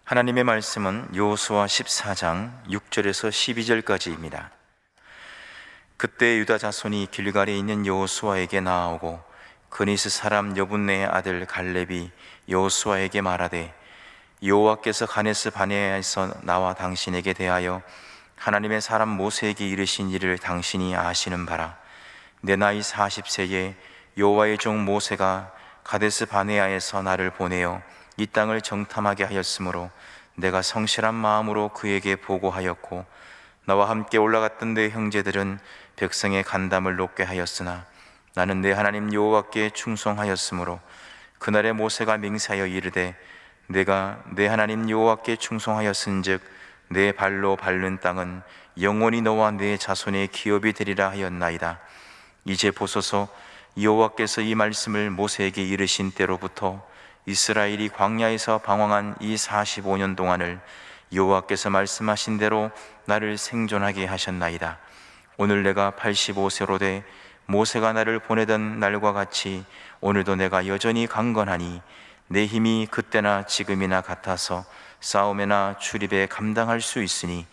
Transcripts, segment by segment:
하나님의 말씀은 여호수아 14장 6절에서 12절까지입니다. 그때 유다 자손이 길갈에 있는 여호수아에게 나아오고 그니스 사람 여분네의 아들 갈렙이 여호수아에게 말하되, 여호와께서 가데스 바네아에서 나와 당신에게 대하여 하나님의 사람 모세에게 이르신 일을 당신이 아시는 바라. 내 나이 40세에 여호와의 종 모세가 가데스 바네아에서 나를 보내어 이 땅을 정탐하게 하였으므로 내가 성실한 마음으로 그에게 보고하였고, 나와 함께 올라갔던 내 형제들은 백성의 간담을 높게 하였으나 나는 내 하나님 여호와께 충성하였으므로 그날에 모세가 맹세하여 이르되, 내가 내 하나님 여호와께 충성하였은즉 내 발로 밟는 땅은 영원히 너와 내 자손의 기업이 되리라 하였나이다. 이제 보소서, 여호와께서 이 말씀을 모세에게 이르신 때로부터 이스라엘이 광야에서 방황한 이 45년 동안을 여호와께서 말씀하신 대로 나를 생존하게 하셨나이다. 오늘 내가 85세로 돼 모세가 나를 보내던 날과 같이 오늘도 내가 여전히 강건하니 내 힘이 그때나 지금이나 같아서 싸움에나 출입에 감당할 수 있으니,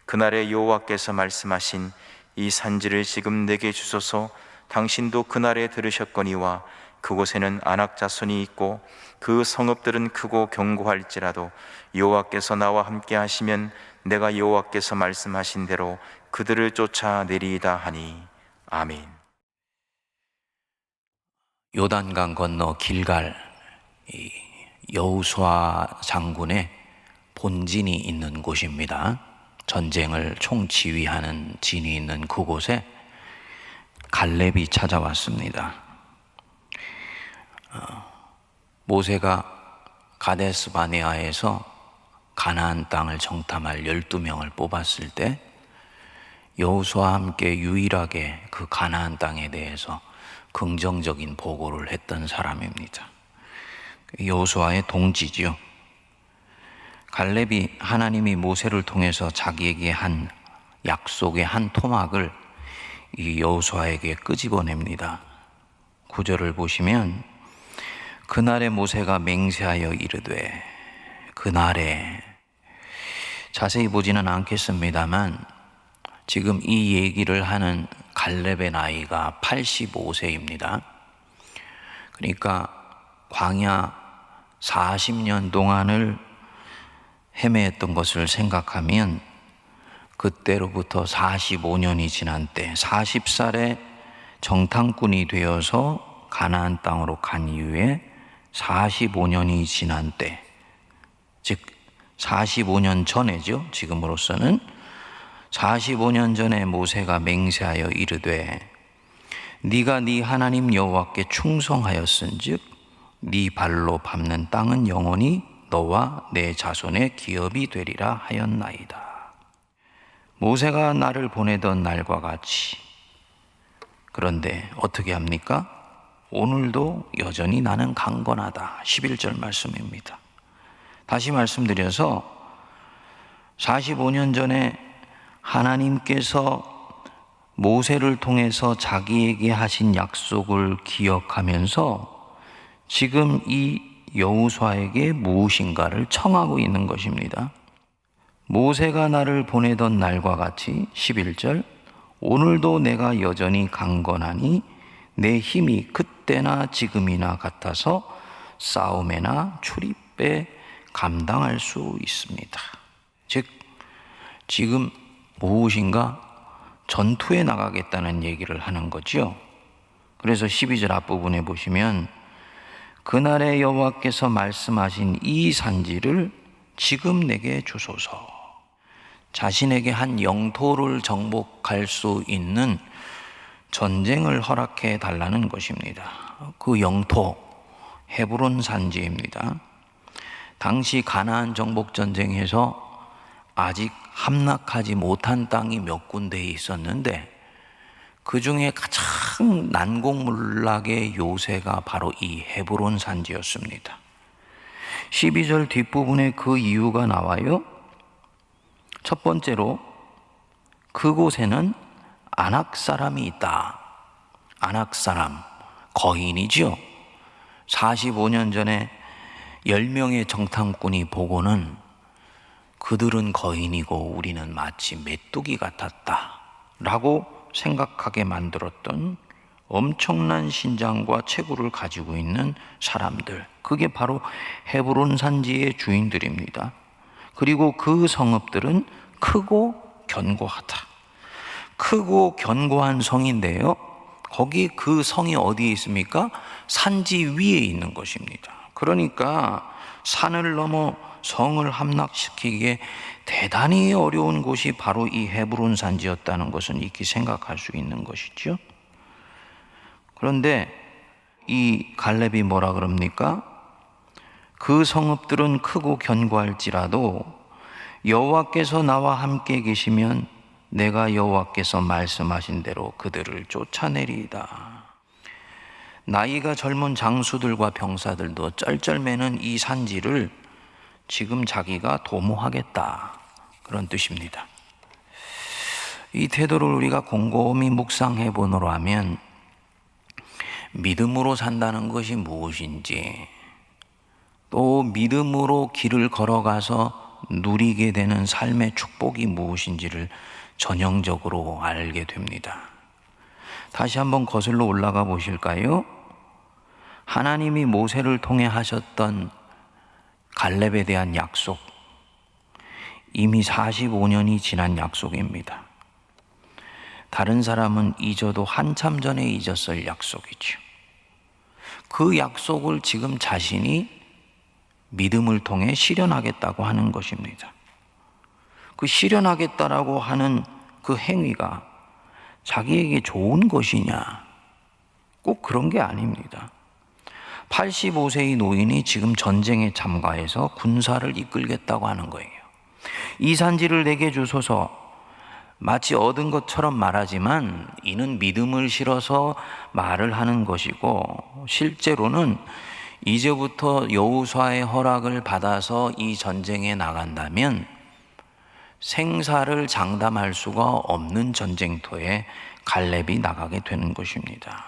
그날에 여호와께서 말씀하신 이 산지를 지금 내게 주소서. 당신도 그날에 들으셨거니와 그곳에는 아낙 자손이 있고 그 성읍들은 크고 견고할지라도 여호와께서 나와 함께 하시면 내가 여호와께서 말씀하신 대로 그들을 쫓아내리이다 하니. 아멘. 요단강 건너 길갈, 여호수아 장군의 본진이 있는 곳입니다. 전쟁을 총지휘하는 진이 있는 그곳에 갈렙이 찾아왔습니다. 모세가 가데스 바네아에서 가나안 땅을 정탐할 12명을 뽑았을 때 여호수아와 함께 유일하게 그 가나안 땅에 대해서 긍정적인 보고를 했던 사람입니다. 여호수아의 동지지요. 갈렙이 하나님이 모세를 통해서 자기에게 한 약속의 한 토막을 이 여호수아에게 끄집어냅니다. 9절을 보시면, 그날에 모세가 맹세하여 이르되, 그날에, 자세히 보지는 않겠습니다만 지금 이 얘기를 하는 갈렙의 나이가 85세입니다. 그러니까 광야 40년 동안을 헤매했던 것을 생각하면 그때로부터 45년이 지난 때, 40살에 정탐꾼이 되어서 가나안 땅으로 간 이후에 45년이 지난 때, 즉 45년 전에죠. 지금으로서는 45년 전에 모세가 맹세하여 이르되, 네가 네 하나님 여호와께 충성하였은즉 네 발로 밟는 땅은 영원히 너와 내 자손의 기업이 되리라 하였나이다. 모세가 나를 보내던 날과 같이, 그런데 어떻게 합니까? 오늘도 여전히 나는 강건하다. 11절 말씀입니다. 다시 말씀드려서 45년 전에 하나님께서 모세를 통해서 자기에게 하신 약속을 기억하면서 지금 이 여호수아에게 무엇인가를 청하고 있는 것입니다. 모세가 나를 보내던 날과 같이 11절, 오늘도 내가 여전히 강건하니 내 힘이 그때나 지금이나 같아서 싸움에나 출입에 감당할 수 있습니다. 즉 지금 무엇인가 전투에 나가겠다는 얘기를 하는 거죠. 그래서 12절 앞부분에 보시면, 그날에 여호와께서 말씀하신 이 산지를 지금 내게 주소서. 자신에게 한 영토를 정복할 수 있는 전쟁을 허락해 달라는 것입니다. 그 영토, 헤브론 산지입니다. 당시 가나안 정복 전쟁에서 아직 함락하지 못한 땅이 몇 군데 있었는데 그 중에 가장 난공불락의 요새가 바로 이 헤브론 산지였습니다. 12절 뒷부분에 그 이유가 나와요. 첫 번째로, 그곳에는 아낙 사람이 있다. 아낙 사람, 거인이죠. 45년 전에 10명의 정탐꾼이 보고는 그들은 거인이고 우리는 마치 메뚜기 같았다 라고 생각하게 만들었던 엄청난 신장과 체구를 가지고 있는 사람들, 그게 바로 헤브론 산지의 주인들입니다. 그리고 그 성읍들은 크고 견고하다. 크고 견고한 성인데요, 거기 그 성이 어디에 있습니까? 산지 위에 있는 것입니다. 그러니까 산을 넘어 성을 함락시키기에 대단히 어려운 곳이 바로 이 헤브론 산지였다는 것은 익히 생각할 수 있는 것이죠. 그런데 이 갈렙이 뭐라 그럽니까? 그 성읍들은 크고 견고할지라도 여호와께서 나와 함께 계시면 내가 여호와께서 말씀하신 대로 그들을 쫓아내리이다. 나이가 젊은 장수들과 병사들도 쩔쩔매는 이 산지를 지금 자기가 도모하겠다, 그런 뜻입니다. 이 태도를 우리가 곰곰이 묵상해 보노로 하면 믿음으로 산다는 것이 무엇인지, 또 믿음으로 길을 걸어가서 누리게 되는 삶의 축복이 무엇인지를 전형적으로 알게 됩니다. 다시 한번 거슬러 올라가 보실까요? 하나님이 모세를 통해 하셨던 갈렙에 대한 약속, 이미 45년이 지난 약속입니다. 다른 사람은 잊어도 한참 전에 잊었을 약속이죠. 그 약속을 지금 자신이 믿음을 통해 실현하겠다고 하는 것입니다. 그 실현하겠다라고 하는 그 행위가 자기에게 좋은 것이냐? 꼭 그런 게 아닙니다. 85세의 노인이 지금 전쟁에 참가해서 군사를 이끌겠다고 하는 거예요. 이 산지를 내게 주소서, 마치 얻은 것처럼 말하지만 이는 믿음을 실어서 말을 하는 것이고, 실제로는 이제부터 여호수아의 허락을 받아서 이 전쟁에 나간다면 생사를 장담할 수가 없는 전쟁터에 갈렙이 나가게 되는 것입니다.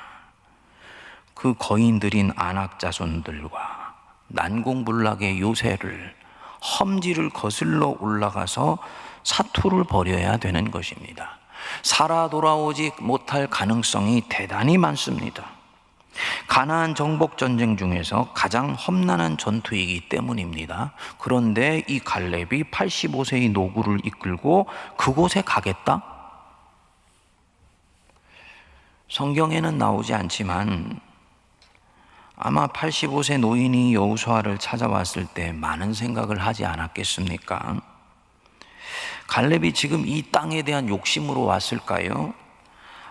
그 거인들인 아낙 자손들과 난공불락의 요새를, 험지를 거슬러 올라가서 사투를 벌여야 되는 것입니다. 살아 돌아오지 못할 가능성이 대단히 많습니다. 가나안 정복 전쟁 중에서 가장 험난한 전투이기 때문입니다. 그런데 이 갈렙이 85세의 노구를 이끌고 그곳에 가겠다? 성경에는 나오지 않지만 아마 85세 노인이 여호수아를 찾아왔을 때 많은 생각을 하지 않았겠습니까? 갈렙이 지금 이 땅에 대한 욕심으로 왔을까요?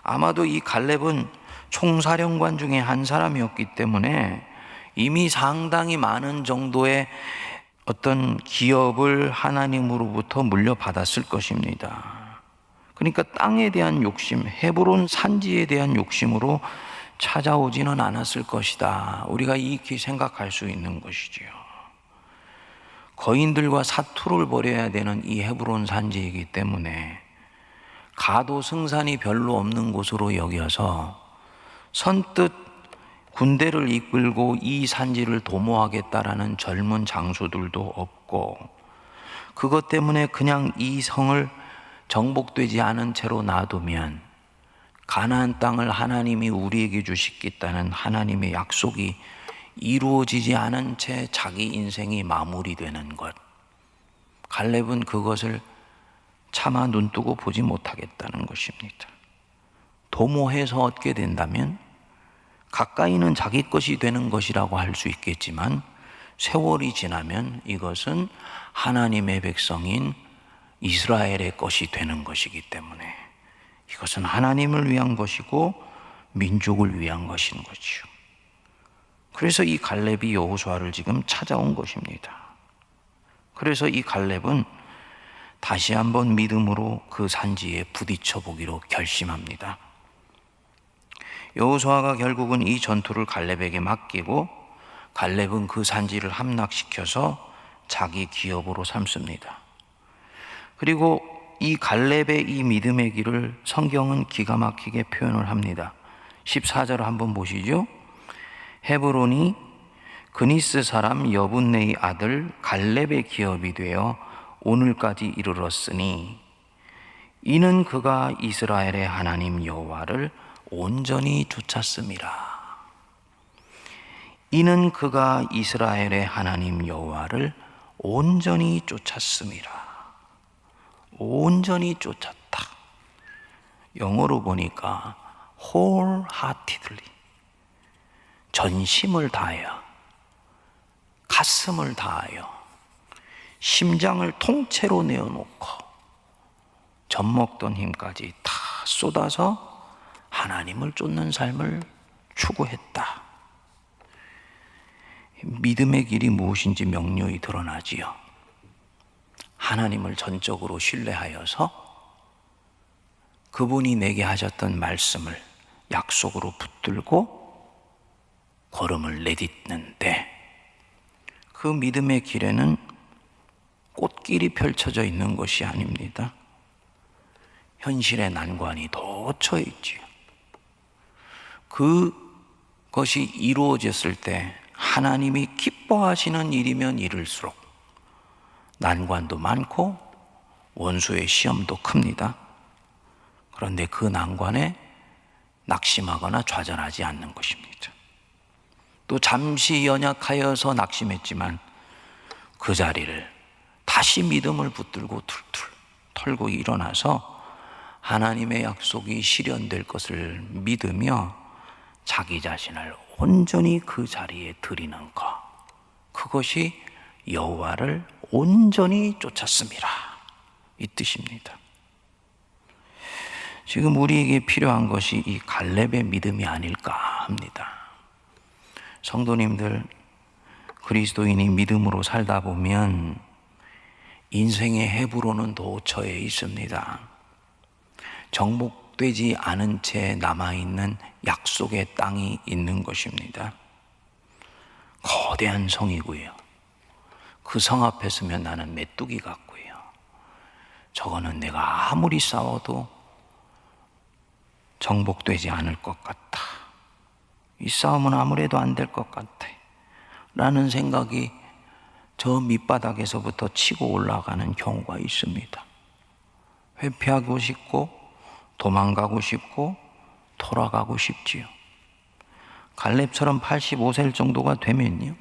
아마도 이 갈렙은 총사령관 중에 한 사람이었기 때문에 이미 상당히 많은 정도의 어떤 기업을 하나님으로부터 물려받았을 것입니다. 그러니까 땅에 대한 욕심, 헤브론 산지에 대한 욕심으로 찾아오지는 않았을 것이다. 우리가 익히 생각할 수 있는 것이지요. 거인들과 사투를 벌여야 되는 이 헤브론 산지이기 때문에 가도 승산이 별로 없는 곳으로 여겨서 선뜻 군대를 이끌고 이 산지를 도모하겠다라는 젊은 장수들도 없고, 그것 때문에 그냥 이 성을 정복되지 않은 채로 놔두면 가나안 땅을 하나님이 우리에게 주시겠다는 하나님의 약속이 이루어지지 않은 채 자기 인생이 마무리되는 것, 갈렙은 그것을 차마 눈뜨고 보지 못하겠다는 것입니다. 도모해서 얻게 된다면 가까이는 자기 것이 되는 것이라고 할 수 있겠지만 세월이 지나면 이것은 하나님의 백성인 이스라엘의 것이 되는 것이기 때문에 이것은 하나님을 위한 것이고 민족을 위한 것인 거죠. 그래서 이 갈렙이 여호수아를 지금 찾아온 것입니다. 그래서 이 갈렙은 다시 한번 믿음으로 그 산지에 부딪혀 보기로 결심합니다. 여호수아가 결국은 이 전투를 갈렙에게 맡기고 갈렙은 그 산지를 함락시켜서 자기 기업으로 삼습니다. 그리고 이 갈렙의 이 믿음의 길을 성경은 기가 막히게 표현을 합니다. 14절을 한번 보시죠. 헤브론이 그니스 사람 여분네의 아들 갈렙의 기업이 되어 오늘까지 이르렀으니 이는 그가 이스라엘의 하나님 여호와를 온전히 쫓았음이라. 이는 그가 이스라엘의 하나님 여호와를 온전히 쫓았음이라. 온전히 쫓았다. 영어로 보니까 wholeheartedly, 전심을 다하여, 가슴을 다하여, 심장을 통째로 내어놓고 젖먹던 힘까지 다 쏟아서 하나님을 쫓는 삶을 추구했다. 믿음의 길이 무엇인지 명료히 드러나지요. 하나님을 전적으로 신뢰하여서 그분이 내게 하셨던 말씀을 약속으로 붙들고 걸음을 내딛는데, 그 믿음의 길에는 꽃길이 펼쳐져 있는 것이 아닙니다. 현실의 난관이 덧쳐 있지요. 그것이 이루어졌을 때 하나님이 기뻐하시는 일이면 이를수록 난관도 많고 원수의 시험도 큽니다. 그런데 그 난관에 낙심하거나 좌절하지 않는 것입니다. 또 잠시 연약하여서 낙심했지만 그 자리를 다시 믿음을 붙들고 툴툴 털고 일어나서 하나님의 약속이 실현될 것을 믿으며 자기 자신을 온전히 그 자리에 드리는 것, 그것이 여호와를 온전히 쫓았음이라, 이 뜻입니다. 지금 우리에게 필요한 것이 이 갈렙의 믿음이 아닐까 합니다. 성도님들, 그리스도인이 믿음으로 살다 보면 인생의 해부로는 도처에 있습니다. 정복되지 않은 채 남아있는 약속의 땅이 있는 것입니다. 거대한 성이고요. 그 성 앞에 서면 나는 메뚜기 같고요. 저거는 내가 아무리 싸워도 정복되지 않을 것 같다. 이 싸움은 아무래도 안 될 것 같아. 라는 생각이 저 밑바닥에서부터 치고 올라가는 경우가 있습니다. 회피하고 싶고 도망가고 싶고 돌아가고 싶지요. 갈렙처럼 85세 정도가 되면요,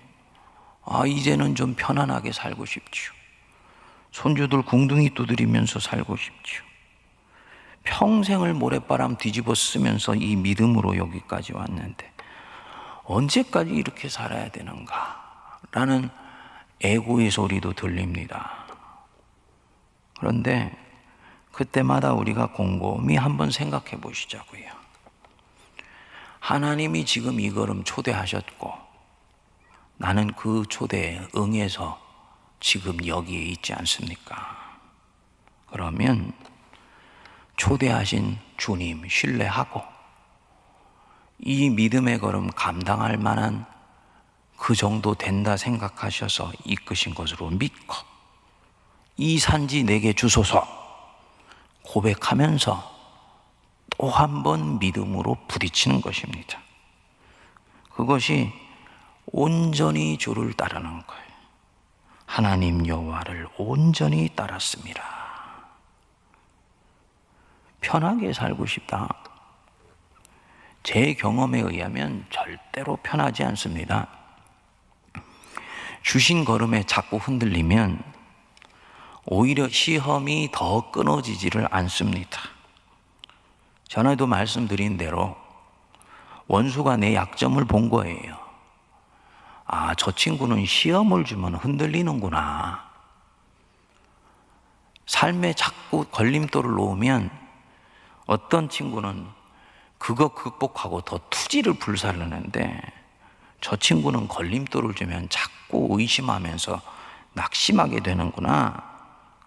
이제는 좀 편안하게 살고 싶지요. 손주들 궁둥이 두드리면서 살고 싶지요. 평생을 모래바람 뒤집어 쓰면서 이 믿음으로 여기까지 왔는데 언제까지 이렇게 살아야 되는가 라는 애고의 소리도 들립니다. 그런데 그때마다 우리가 곰곰이 한번 생각해 보시자고요. 하나님이 지금 이 걸음 초대하셨고 나는 그 초대에 응해서 지금 여기에 있지 않습니까? 그러면 초대하신 주님 신뢰하고 이 믿음의 걸음 감당할 만한 그 정도 된다 생각하셔서 이끄신 것으로 믿고 이 산지 내게 주소서 고백하면서 또 한 번 믿음으로 부딪히는 것입니다. 그것이 온전히 주를 따르는 거예요. 하나님 여호와를 온전히 따랐습니다. 편하게 살고 싶다. 제 경험에 의하면 절대로 편하지 않습니다. 주신 걸음에 자꾸 흔들리면 오히려 시험이 더 끊어지지를 않습니다. 전에도 말씀드린 대로 원수가 내 약점을 본 거예요. 저 친구는 시험을 주면 흔들리는구나. 삶에 자꾸 걸림돌을 놓으면 어떤 친구는 그거 극복하고 더 투지를 불살르는데 저 친구는 걸림돌을 주면 자꾸 의심하면서 낙심하게 되는구나.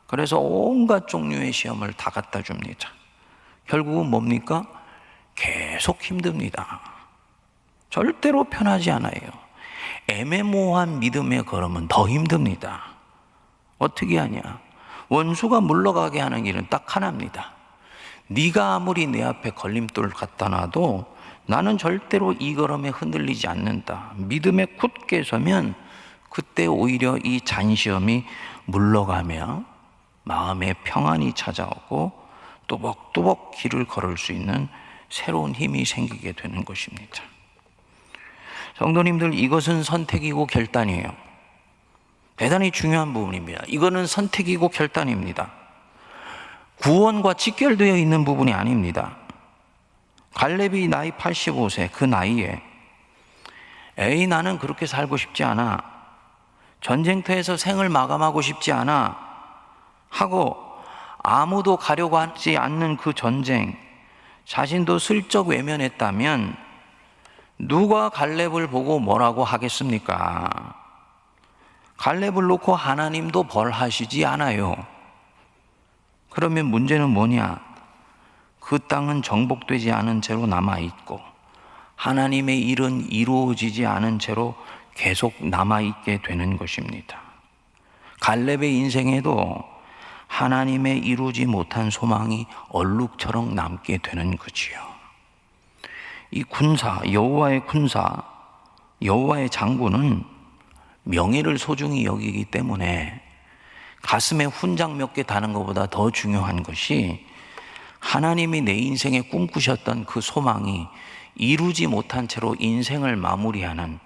그래서 온갖 종류의 시험을 다 갖다 줍니다. 결국은 뭡니까? 계속 힘듭니다. 절대로 편하지 않아요. 애매모호한 믿음의 걸음은 더 힘듭니다. 어떻게 하냐? 원수가 물러가게 하는 길은 딱 하나입니다. 네가 아무리 내 앞에 걸림돌을 갖다 놔도 나는 절대로 이 걸음에 흔들리지 않는다. 믿음에 굳게 서면 그때 오히려 이 잔시험이 물러가며 마음에 평안이 찾아오고 또박또박 길을 걸을 수 있는 새로운 힘이 생기게 되는 것입니다. 성도님들, 이것은 선택이고 결단이에요. 대단히 중요한 부분입니다. 이거는 선택이고 결단입니다. 구원과 직결되어 있는 부분이 아닙니다. 갈렙이 나이 85세, 그 나이에 에이, 나는 그렇게 살고 싶지 않아, 전쟁터에서 생을 마감하고 싶지 않아 하고 아무도 가려고 하지 않는 그 전쟁, 자신도 슬쩍 외면했다면 누가 갈렙을 보고 뭐라고 하겠습니까? 갈렙을 놓고 하나님도 벌하시지 않아요. 그러면 문제는 뭐냐? 그 땅은 정복되지 않은 채로 남아있고 하나님의 일은 이루어지지 않은 채로 계속 남아있게 되는 것입니다. 갈렙의 인생에도 하나님의 이루지 못한 소망이 얼룩처럼 남게 되는 거지요. 이 군사, 여호와의 군사, 여호와의 장군은 명예를 소중히 여기기 때문에 가슴에 훈장 몇 개 다는 것보다 더 중요한 것이 하나님이 내 인생에 꿈꾸셨던 그 소망이 이루지 못한 채로 인생을 마무리하는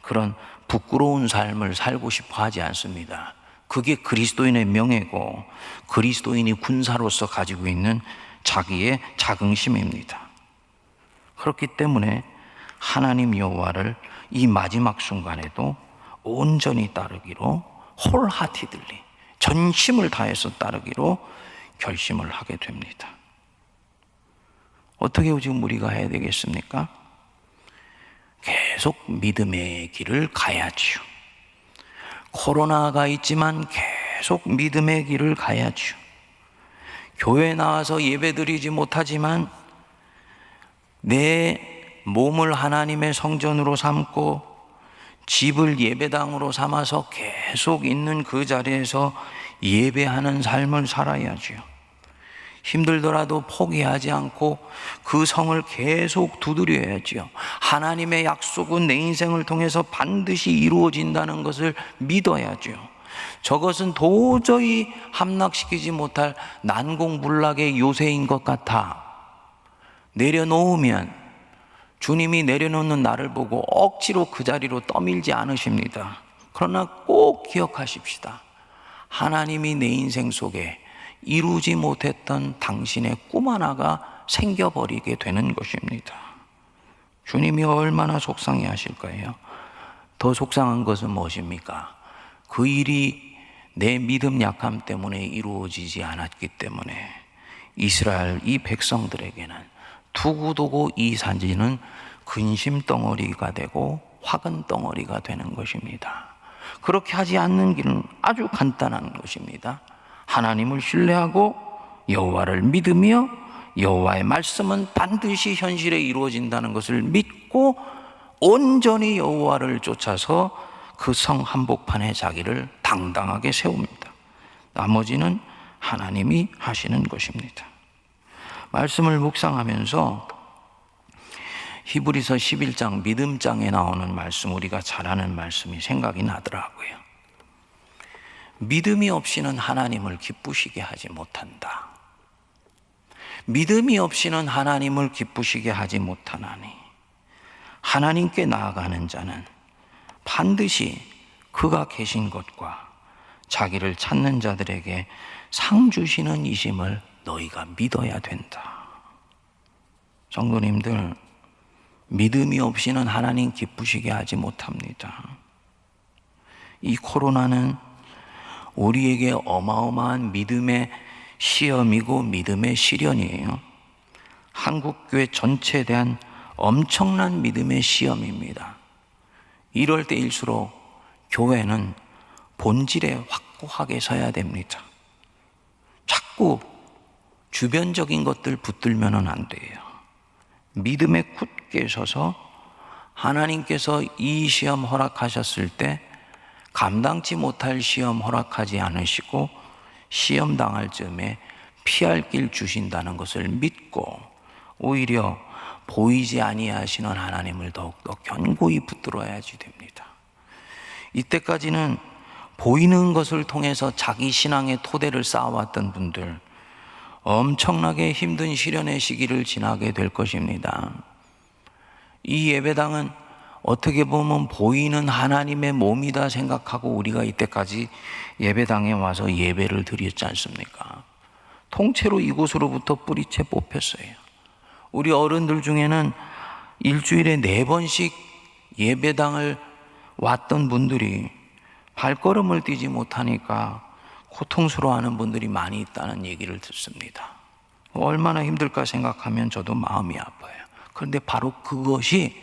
그런 부끄러운 삶을 살고 싶어 하지 않습니다. 그게 그리스도인의 명예고 그리스도인이 군사로서 가지고 있는 자기의 자긍심입니다. 그렇기 때문에 하나님 여호와를 이 마지막 순간에도 온전히 따르기로, 홀하티들리, 전심을 다해서 따르기로 결심을 하게 됩니다. 어떻게 지금 우리가 해야 되겠습니까? 계속 믿음의 길을 가야지요. 코로나가 있지만 계속 믿음의 길을 가야지요. 교회 나와서 예배드리지 못하지만 내 몸을 하나님의 성전으로 삼고 집을 예배당으로 삼아서 계속 있는 그 자리에서 예배하는 삶을 살아야지요. 힘들더라도 포기하지 않고 그 성을 계속 두드려야지요. 하나님의 약속은 내 인생을 통해서 반드시 이루어진다는 것을 믿어야지요. 저것은 도저히 함락시키지 못할 난공불락의 요새인 것 같아 내려놓으면 주님이 내려놓는 나를 보고 억지로 그 자리로 떠밀지 않으십니다. 그러나 꼭 기억하십시다. 하나님이 내 인생 속에 이루지 못했던 당신의 꿈 하나가 생겨버리게 되는 것입니다. 주님이 얼마나 속상해 하실 거예요. 더 속상한 것은 무엇입니까? 그 일이 내 믿음 약함 때문에 이루어지지 않았기 때문에 이스라엘 이 백성들에게는 두고두고 이 산지는 근심 덩어리가 되고 화근 덩어리가 되는 것입니다. 그렇게 하지 않는 길은 아주 간단한 것입니다. 하나님을 신뢰하고 여호와를 믿으며 여호와의 말씀은 반드시 현실에 이루어진다는 것을 믿고 온전히 여호와를 쫓아서 그 성 한복판에 자기를 당당하게 세웁니다. 나머지는 하나님이 하시는 것입니다. 말씀을 묵상하면서 히브리서 11장 믿음장에 나오는 말씀, 우리가 잘 아는 말씀이 생각이 나더라고요. 믿음이 없이는 하나님을 기쁘시게 하지 못한다. 믿음이 없이는 하나님을 기쁘시게 하지 못하나니 하나님께 나아가는 자는 반드시 그가 계신 것과 자기를 찾는 자들에게 상 주시는 이심을 너희가 믿어야 된다. 성도님들, 믿음이 없이는 하나님 기쁘시게 하지 못합니다. 이 코로나는 우리에게 어마어마한 믿음의 시험이고 믿음의 시련이에요. 한국교회 전체에 대한 엄청난 믿음의 시험입니다. 이럴 때일수록 교회는 본질에 확고하게 서야 됩니다. 자꾸 주변적인 것들 붙들면 안 돼요. 믿음에 굳게 서서 하나님께서 이 시험 허락하셨을 때 감당치 못할 시험 허락하지 않으시고 시험 당할 즈음에 피할 길 주신다는 것을 믿고 오히려 보이지 아니하시는 하나님을 더욱더 견고히 붙들어야지 됩니다. 이때까지는 보이는 것을 통해서 자기 신앙의 토대를 쌓아왔던 분들, 엄청나게 힘든 시련의 시기를 지나게 될 것입니다. 이 예배당은 어떻게 보면 보이는 하나님의 몸이다 생각하고 우리가 이때까지 예배당에 와서 예배를 드렸지 않습니까? 통째로 이곳으로부터 뿌리채 뽑혔어요. 우리 어른들 중에는 일주일에 4번씩 예배당을 왔던 분들이 발걸음을 떼지 못하니까 고통스러워하는 분들이 많이 있다는 얘기를 듣습니다. 얼마나 힘들까 생각하면 저도 마음이 아파요. 그런데 바로 그것이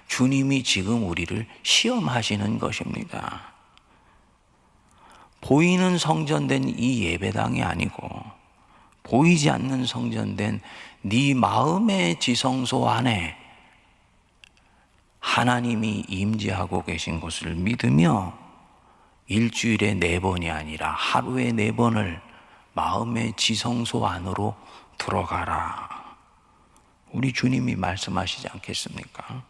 주님이 지금 우리를 시험하시는 것입니다. 보이는 성전된 이 예배당이 아니고 보이지 않는 성전된 네 마음의 지성소 안에 하나님이 임재하고 계신 것을 믿으며 일주일에 4번이 아니라 하루에 4번을 마음의 지성소 안으로 들어가라. 우리 주님이 말씀하시지 않겠습니까?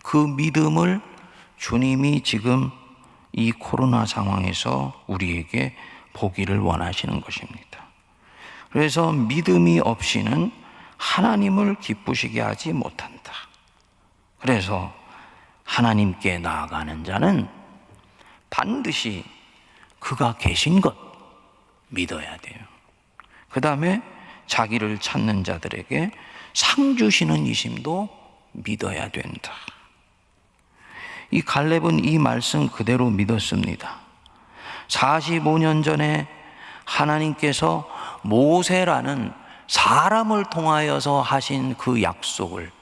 그 믿음을 주님이 지금 이 코로나 상황에서 우리에게 보기를 원하시는 것입니다. 그래서 믿음이 없이는 하나님을 기쁘시게 하지 못한다. 그래서 하나님께 나아가는 자는 반드시 그가 계신 것 믿어야 돼요. 그 다음에 자기를 찾는 자들에게 상 주시는 이심도 믿어야 된다. 이 갈렙은 이 말씀 그대로 믿었습니다. 45년 전에 하나님께서 모세라는 사람을 통하여서 하신 그 약속을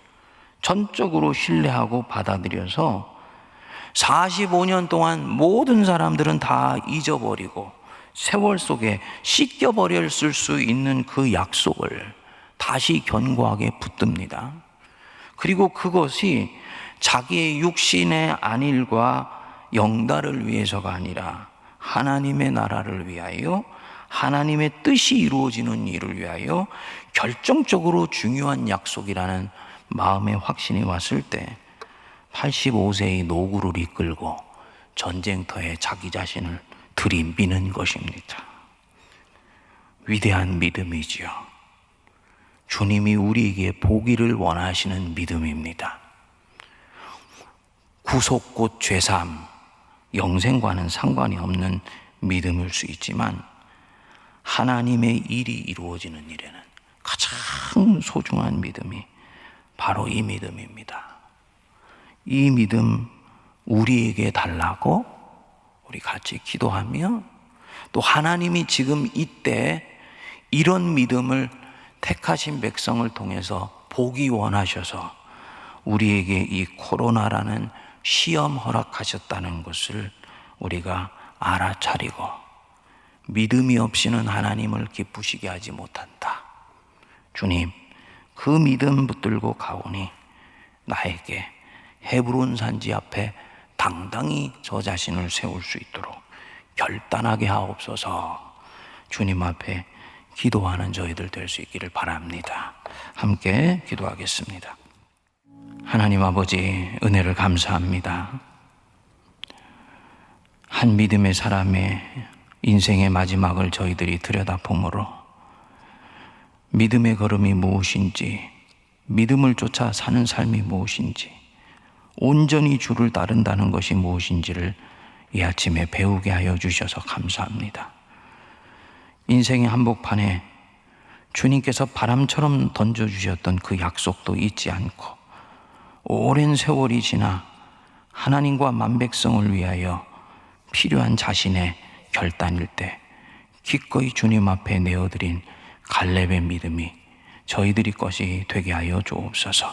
전적으로 신뢰하고 받아들여서 45년 동안 모든 사람들은 다 잊어버리고 세월 속에 씻겨버렸을 수 있는 그 약속을 다시 견고하게 붙듭니다. 그리고 그것이 자기의 육신의 안일과 영달을 위해서가 아니라 하나님의 나라를 위하여 하나님의 뜻이 이루어지는 일을 위하여 결정적으로 중요한 약속이라는 마음의 확신이 왔을 때 85세의 노구를 이끌고 전쟁터에 자기 자신을 들이미는 것입니다. 위대한 믿음이지요. 주님이 우리에게 보기를 원하시는 믿음입니다. 구속 곧 죄사함, 영생과는 상관이 없는 믿음일 수 있지만 하나님의 일이 이루어지는 일에는 가장 소중한 믿음이 바로 이 믿음입니다. 이 믿음 우리에게 달라고 우리 같이 기도하며 또 하나님이 지금 이때 이런 믿음을 택하신 백성을 통해서 보기 원하셔서 우리에게 이 코로나라는 시험 허락하셨다는 것을 우리가 알아차리고 믿음이 없이는 하나님을 기쁘시게 하지 못한다. 주님, 그 믿음 붙들고 가오니 나에게 헤브론 산지 앞에 당당히 저 자신을 세울 수 있도록 결단하게 하옵소서. 주님 앞에 기도하는 저희들 될 수 있기를 바랍니다. 함께 기도하겠습니다. 하나님 아버지, 은혜를 감사합니다. 한 믿음의 사람의 인생의 마지막을 저희들이 들여다보므로 믿음의 걸음이 무엇인지, 믿음을 쫓아 사는 삶이 무엇인지, 온전히 주를 따른다는 것이 무엇인지를 이 아침에 배우게 하여 주셔서 감사합니다. 인생의 한복판에 주님께서 바람처럼 던져주셨던 그 약속도 잊지 않고 오랜 세월이 지나 하나님과 만백성을 위하여 필요한 자신의 결단일 때 기꺼이 주님 앞에 내어드린 갈렙의 믿음이 저희들이 것이 되게 하여 주옵소서.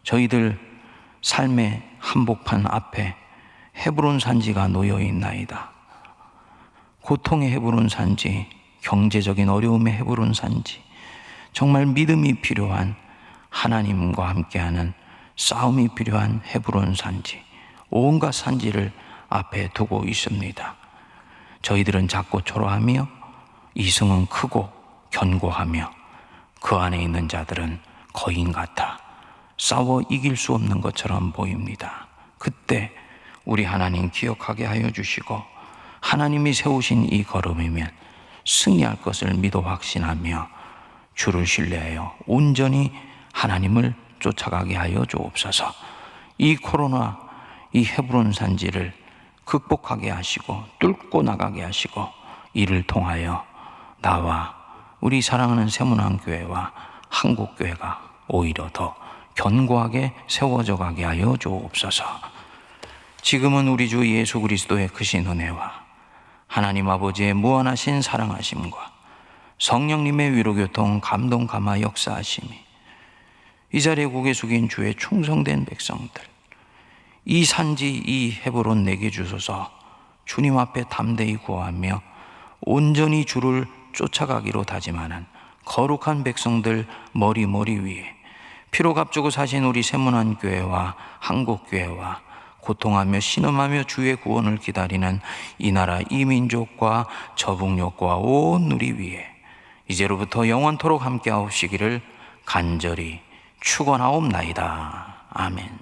저희들 삶의 한복판 앞에 헤브론 산지가 놓여 있나이다. 고통의 헤브론 산지, 경제적인 어려움의 헤브론 산지, 정말 믿음이 필요한 하나님과 함께하는 싸움이 필요한 헤브론 산지, 온갖 산지를 앞에 두고 있습니다. 저희들은 작고 초라하며 이승은 크고 견고하며 그 안에 있는 자들은 거인 같아 싸워 이길 수 없는 것처럼 보입니다. 그때 우리 하나님 기억하게 하여 주시고, 하나님이 세우신 이 걸음이면 승리할 것을 믿어 확신하며 주를 신뢰하여 온전히 하나님을 쫓아가게 하여 주옵소서. 이 코로나, 이 헤브론 산지를 극복하게 하시고 뚫고 나가게 하시고, 이를 통하여 나와 우리 사랑하는 세문안교회와 한국교회가 오히려 더 견고하게 세워져 가게 하여 주옵소서. 지금은 우리 주 예수 그리스도의 크신 은혜와 하나님 아버지의 무한하신 사랑하심과 성령님의 위로교통 감동 감화 역사하심이 이 자리에 고개 숙인 주의 충성된 백성들, 이 산지 이 헤브론 내게 주소서. 주님 앞에 담대히 구하며 온전히 주를 쫓아가기로 다짐하는 거룩한 백성들 머리 위에 피로 값주고 사신 우리 세문안교회와 한국교회와 고통하며 신음하며 주의 구원을 기다리는 이 나라 이 민족과 저북녘과 온 누리 위에 이제로부터 영원토록 함께하옵시기를 간절히 축원하옵나이다. 아멘.